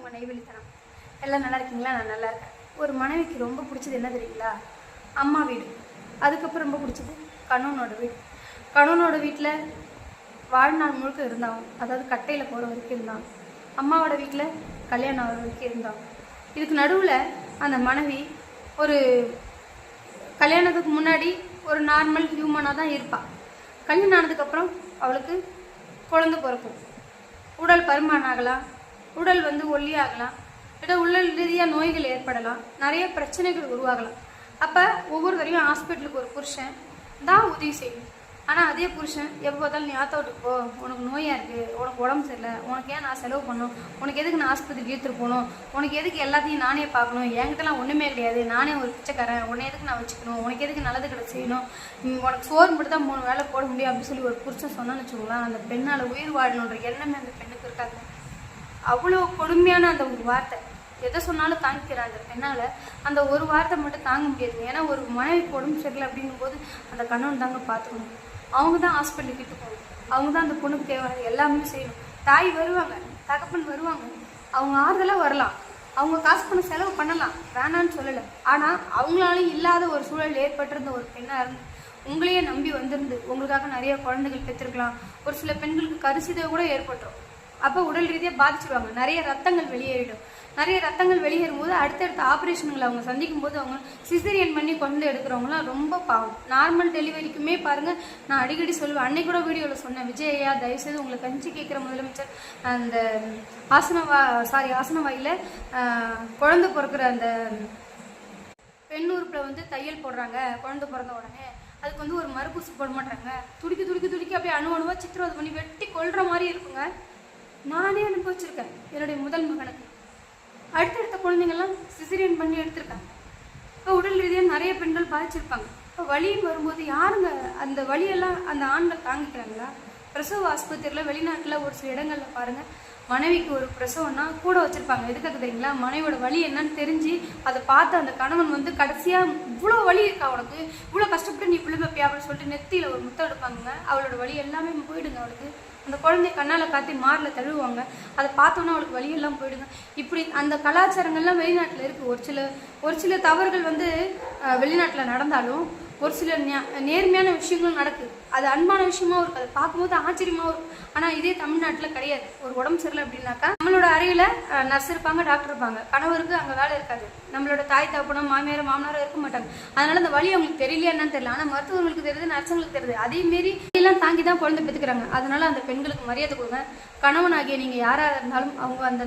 உங்கள் நெய்வேலித்தனம். எல்லாம் நல்லா இருக்கீங்களா? நான் நல்லா இருக்கேன். ஒரு மனைவிக்கு ரொம்ப பிடிச்சது என்ன தெரியுங்களா? அம்மா வீடு. அதுக்கப்புறம் ரொம்ப பிடிச்சது கணவனோட வீடு. கணவனோட வீட்டில் வாழ்நாள் முழுக்க இருந்தாங்க, அதாவது கட்டையில் போகிற வரைக்கும் இருந்தாங்க. அம்மாவோட வீட்டில் கல்யாணம் ஆகிற வரைக்கும் இருந்தாங்க. இதுக்கு நடுவில் அந்த மனைவி ஒரு கல்யாணத்துக்கு முன்னாடி ஒரு நார்மல் ஹியூமனாக தான் இருப்பாள். கல்யாணம் ஆனதுக்கப்புறம் அவளுக்கு குழந்தை பிறக்கும். உடல் பருமன் ஆகலாம், உடல் ஒல்லியாகலாம், இல்லை உடல் ரீதியாக நோய்கள் ஏற்படலாம், நிறைய பிரச்சனைகள் உருவாகலாம். அப்போ ஒவ்வொரு தரையும் ஹாஸ்பிட்டலுக்கு ஒரு புருஷன் தான் உதவி செய்யும். ஆனால் அதே புருஷன் எப்போ பார்த்தாலும் நீ ஆத்தோட்டுக்கு போ, உனக்கு நோயாக இருக்குது, உனக்கு உடம்பு சரியில்லை, உனக்கு ஏன் நான் செலவு பண்ணணும், உனக்கு எதுக்கு நான் ஆஸ்பத்திரிக்கு எடுத்துகிட்டு போகணும், உனக்கு எதுக்கு எல்லாத்தையும் நானே பார்க்கணும், என்கிட்டலாம் ஒன்றுமே கிடையாது, நானே ஒரு பிச்சைக்காரன், உன்னை எதுக்கு நான் வச்சுக்கணும், உனக்கு எதுக்கு நல்லது கிட்ட செய்யணும், உனக்கு சோறு மட்டும் தான் 3 வேளை போட முடியும் அப்படின்னு சொல்லி ஒரு புருஷன் சொன்னான்னு வச்சுக்கோங்களேன், அந்த பெண்ணால் உயிர் வாழணுன்ற எண்ணமே அந்த பெண்ணுக்கு இருக்காங்க. அவ்வளோ கொடுமையான அந்த ஒரு வார்த்தை. எதை சொன்னாலும் தாங்கிக்கிறாங்க அந்த பெண்ணால். அந்த ஒரு வார்த்தை மட்டும் தாங்க முடியாதுங்க. ஏன்னா ஒரு மனைவிக்கு உடம்பு சரியில்லை அப்படிங்கும் போது அந்த கணவன் தாங்க பார்த்துக்கணும். அவங்க தான் ஹாஸ்பிட்டலுக்கு கிட்ட போகணும், அவங்க தான் அந்த பொண்ணுக்கு தேவையான எல்லாமே செய்யணும். தாய் வருவாங்க, தகப்பன் வருவாங்க, அவங்க ஆறுதலாக வரலாம், அவங்க காசு பண்ண செலவு பண்ணலாம், வேணான்னு சொல்லலை. ஆனால் அவங்களாலையும் இல்லாத ஒரு சூழல் ஏற்பட்டிருந்த ஒரு பெண்ணாக இருந்து உங்களையே நம்பி வந்திருந்து உங்களுக்காக நிறைய குழந்தைகள் பெற்றிருக்கலாம். ஒரு சில பெண்களுக்கு கருச்சிதை கூட ஏற்பட்டுரும். அப்போ உடல் ரீதியாக பாதிச்சிடுவாங்க, நிறைய ரத்தங்கள் வெளியேறிடும். நிறைய ரத்தங்கள் வெளியேறும் போது அடுத்தடுத்த ஆப்ரேஷன்களை அவங்க சந்திக்கும் போது அவங்க சிசரியன் பண்ணி கொண்டு எடுக்கிறவங்களாம் ரொம்ப பாவம். நார்மல் டெலிவரிக்குமே பாருங்கள், நான் அடிக்கடி சொல்லுவேன், அன்னைக்கு கூட வீடியோவில் சொன்னேன், விஜயா தயவுசெய்து உங்களை கஞ்சி கேட்குற முதலமைச்சர் அந்த ஆசனவாயில் குழந்தை பிறக்கிற அந்த பெண் உறுப்பில் தையல் போடுறாங்க. குழந்தை பிறந்த உடனே அதுக்கு ஒரு மறுப்பூசி போட மாட்டாங்க. துடிக்கி அப்படியே அணுவாக சித்திரவதை பண்ணி வெட்டி கொள்கிற மாதிரி இருக்குங்க. நானே அனுபவிச்சிருக்கேன். என்னுடைய முதல் மகனுக்கு அடுத்தடுத்த குழந்தைங்கள்லாம் சிசரியன் பண்ணி எடுத்திருக்காங்க. இப்போ உடல் ரீதியாக நிறைய பெண்கள் பாதிச்சிருப்பாங்க. இப்போ வலின்னு வரும்போது யாருங்க அந்த வலியெல்லாம் அந்த ஆண்கள் தாங்கிக்கிறாங்களா? பிரசவ ஆஸ்பத்திரியில் வெளிநாட்டில் ஒரு சில இடங்களில் பாருங்கள், மனைவிக்கு ஒரு பிரசவம்னா கூட வச்சுருப்பாங்க. எதுக்காக தெரியுங்களா? மனைவியோட வலி என்னன்னு தெரிஞ்சு அதை பார்த்து அந்த கணவன் கடைசியாக இவ்வளோ வலி இருக்கா உனக்கு, இவ்வளோ கஷ்டப்பட்டு நீ பிள்ளை பப்பியா அப்படின்னு சொல்லிட்டு நெத்தியில் ஒரு முத்தம் எடுப்பாங்க. அவளோட வலி எல்லாமே போயிடுங்க. அவளுக்கு அந்த குழந்தைய கண்ணால் காத்தி மாரில் தழுவுவாங்க. அதை பார்த்தோன்னா அவளுக்கு வலியெல்லாம் போயிடுங்க. இப்படி அந்த கலாச்சாரங்கள்லாம் வெளிநாட்டில் இருக்குது. ஒரு சில தவறுகள் வெளிநாட்டில் நடந்தாலும் ஒரு சில நேர்மையான விஷயங்களும் நடக்குது. அது அன்பான விஷயமா இருக்கும், அதை பார்க்கும்போது ஆச்சரியமாக இருக்கும். ஆனால் இதே தமிழ்நாட்டில் கிடையாது. ஒரு உடம்பு சரியில்லை அப்படின்னாக்கா நம்மளோட அறையில் நர்ஸ் இருப்பாங்க, டாக்டர் இருப்பாங்க, கணவருக்கு அங்கே வேலை இருக்காது. நம்மளோட தாய் தகப்பனும் மாமியார் மாமனாரும் இருக்க மாட்டாங்க. அதனால அந்த வலி அவங்களுக்கு தெரியலையா என்னன்னு தெரியல. ஆனால் மருத்துவர்களுக்கு தெரியுது, நர்ஸுங்களுக்கு தெரியுது. அதே மாரி எல்லாம் தாங்கி தான் குழந்தை பெற்றுக்கிறாங்க. அதனால அந்த பெண்களுக்கு மரியாதை கொடுங்க. கணவன் ஆகிய நீங்கள் யாராக இருந்தாலும் அவங்க அந்த